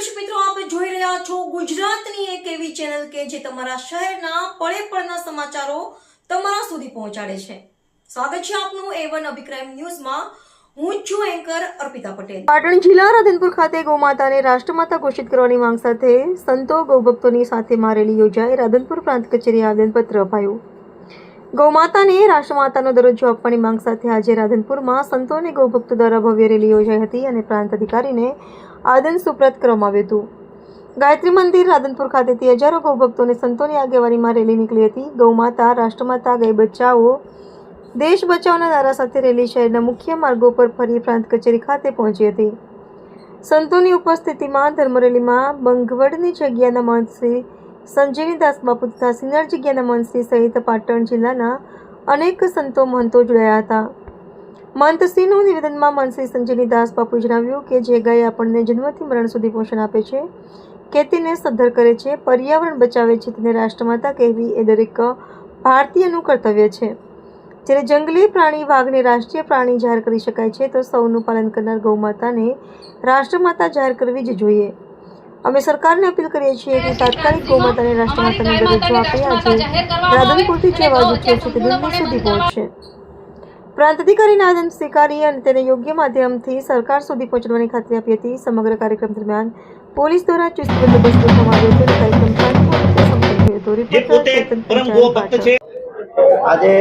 દર્શક મિત્રો, આપ જોઈ રહ્યા છો ગુજરાતની એક એવી ચેનલ કે જે તમારા શહેરના પળે પળના સમાચારો તમારા સુધી પહોંચાડે છે। સ્વાગત છે આપનું A1 અભિક્રાઇમ ન્યૂઝમાં। હું છું એન્કર અર્પિતા પટેલ। પાટણ જિલ્લા રાધનપુર ખાતે ગૌમાતાને રાષ્ટ્રમાતા ઘોષિત કરવાની માંગ સાથે સંતો ગૌભક્તોની સાથે રેલી યોજાઈ। રાધનપુર પ્રાંત કચેરીએ આવેદનપત્ર અપાયું। ગૌમાતાને રાષ્ટ્રમાતાનો દરજ્જો આપવાની માંગ સાથે આજે રાધનપુરમાં સંતો અને ગૌભક્તો દ્વારા ભવ્ય રેલી યોજાઈ હતી અને પ્રાંત અધિકારીને આવેદન સુપ્રત કરવામાં આવ્યું હતું। ગાયત્રી મંદિર રાધનપુર ખાતેથી હજારો ગૌભક્તો અને સંતોની આગેવાનીમાં રેલી નીકળી હતી। ગૌમાતા રાષ્ટ્રમાતા ગાય બચાવો દેશ બચાવના નારા સાથે રેલી શહેરના મુખ્ય માર્ગો પર ફરી પ્રાંત કચેરી ખાતે પહોંચી હતી। સંતોની ઉપસ્થિતિમાં ધર્મરેલીમાં બંગવડની જગ્યાના મહંત શ્રી સંજયની દાસ બાપુ તથા સિનર જગ્યાના મહંત શ્રી સહિત પાટણ જિલ્લાના અનેક સંતો મહંતો જોડાયા હતા। મહંતશ્રીનું નિવેદનમાં મહંત શ્રી સંજયની દાસ બાપુએ જણાવ્યું કે જે ગાય આપણને જન્મથી મરણ સુધી પોષણ આપે છે, ખેતીને સદ્ધર કરે છે, પર્યાવરણ બચાવે છે, તેને રાષ્ટ્રમાતા કહેવી એ દરેક ભારતીયનું કર્તવ્ય છે। જ્યારે જંગલી પ્રાણી વાઘને રાષ્ટ્રીય પ્રાણી જાહેર કરી શકાય છે તો સૌનું પાલન કરનાર ગૌમાતાને રાષ્ટ્રમાતા જાહેર કરવી જ જોઈએ। અમે સરકારને અપીલ કરીએ છીએ કે તાત્કાલિક ગૌમાતાને રાષ્ટ્રમાતાનો દરજ્જો આપે। આજે રાધનપુરથી જે અવાજ ઉઠ્યો છે તે દિલ્હી સુધી પહોંચશે। પ્રાંત અધિકારીના આદેશ સ્વીકારી અને તેને યોગ્ય માધ્યમથી સરકાર સુધી પહોંચાડવાની ખાતરી આપી હતી। સમગ્ર કાર્યક્રમ દરમિયાન પોલીસ દ્વારા ચુસ્ત બંદોબસ્ત ગોઠવવામાં આવ્યો હતો અને કાર્યક્રમ શાંતિપૂર્ણ રીતે સંપન્ન થયો હતો। આજે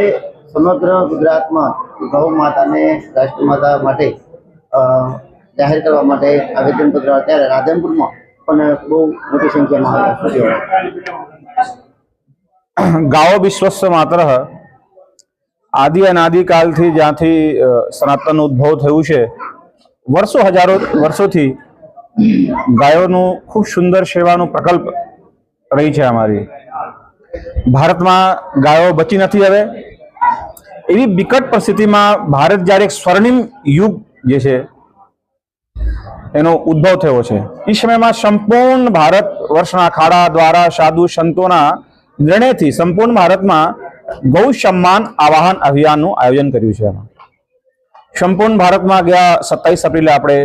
સમગ્ર ગુજરાતમાં ગૌ માતાને રાષ્ટ્રમાતા માટે જાહેર કરવા માટે આવેદનપત્ર અત્યારે રાધનપુરમાં પણ બહુ મોટી સંખ્યામાં ગાઓ વિશ્વસ્ય માત્ર આદિ અનાદિકાલથી જ્યાંથી સનાતન ઉદ્ભવ થયું છે, વર્ષો હજારો વર્ષોથી ગાયોનું ખૂબ સુંદર સેવાનો પ્રકલ્પ રહી છે અમારી। ભારતમાં ગાયો બચી નથી। હવે એવી વિકટ પરિસ્થિતિમાં ભારત જ્યારે એક સ્વર્ણિમ યુગ જે છે એનો ઉદ્ભવ થયો છે, એ સમયમાં સંપૂર્ણ ભારત વર્ષના અખાડા દ્વારા સાધુ સંતોના નિર્ણયથી સંપૂર્ણ ભારતમાં ગૌ સન્માન આવાહન અભિયાનનું આયોજન કર્યું છે। એમાં સંપૂર્ણ ભારતમાં ગયા 27 એપ્રિલે આપણે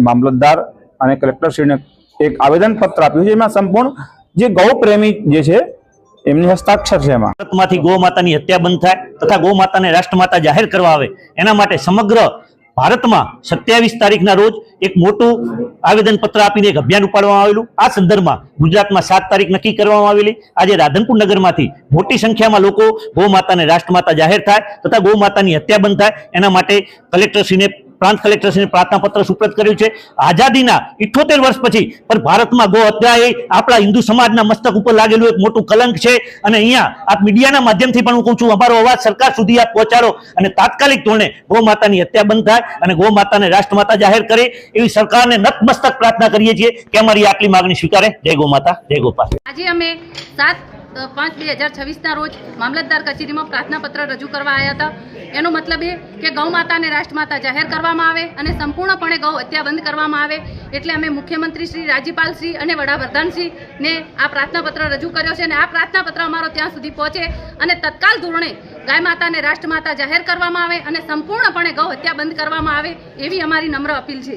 મામલતદાર અને કલેક્ટરશ્રીને એક આવેદન પત્ર આપ્યું છે। એમાં સંપૂર્ણ જે ગૌ પ્રેમી જે છે એમની હસ્તાક્ષર છે। એમાં ભારતમાંથી ગૌ માતાની હત્યા બંધ થાય તથા ગૌ માતાને રાષ્ટ્રમાતા જાહેર કરવા આવે એના માટે સમગ્ર ભારતમાં 27 તારીખના રોજ એક મોટું આવેદન પત્ર આપીને એક અભિયાન ઉપાડવામાં આવેલું। આ સંદર્ભમાં ગુજરાતમાં 7 તારીખ નક્કી કરવામાં આવેલી। આજે રાધનપુર નગરમાંથી મોટી સંખ્યામાં લોકો ગૌ માતાને રાષ્ટ્રમાતા જાહેર થાય તથા ગૌ માતાની હત્યા બંધ થાય એના માટે કલેક્ટરશ્રીને પ્રાંત કલેક્ટરશ્રીને પ્રાર્થના પત્ર સુપ્રત કર્યું છે। આઝાદીના 78 વર્ષ પછી પણ ભારતમાં ગૌ હત્યા એ આપણા હિન્દુ સમાજના મસ્તક ઉપર લાગેલું એક મોટું કલંક છે અને અહીંયા આપ મીડિયાના માધ્યમથી પણ હું કહું છું, અમારો અવાજ સરકાર સુધી આપ પહોંચાડો અને તાત્કાલિક ધોરણે ગૌ માતાની હત્યા બંધ થાય અને ગૌ માતાને રાષ્ટ્રમાતા જાહેર કરે એવી સરકારને નતમસ્તક પ્રાર્થના કરીએ છીએ કે અમારી આટલી માગણી સ્વીકારે। જય ગૌ માતા, જય ગોપાલ। આજે અમે 7/5/2026 રોજ મામલતદાર કચેરીમાં પ્રાર્થના પત્ર રજૂ કરવા આવ્યા હતા। એનો મતલબ એ કે ગૌ માતાને રાષ્ટ્રમાતા જાહેર કરવામાં આવે અને સંપૂર્ણપણે ગૌ હત્યા બંધ કરવામાં આવે। એટલે અમે મુખ્યમંત્રી શ્રી, રાજ્યપાલ શ્રી અને વડાપ્રધાનશ્રીને આ પ્રાર્થના પત્ર રજૂ કર્યો છે અને આ પ્રાર્થના પત્ર અમારો ત્યાં સુધી પહોંચે અને તત્કાલ ધોરણે ગાય માતાને રાષ્ટ્રમાતા જાહેર કરવામાં આવે અને સંપૂર્ણપણે ગૌ હત્યા બંધ કરવામાં આવે એવી અમારી નમ્ર અપીલ છે।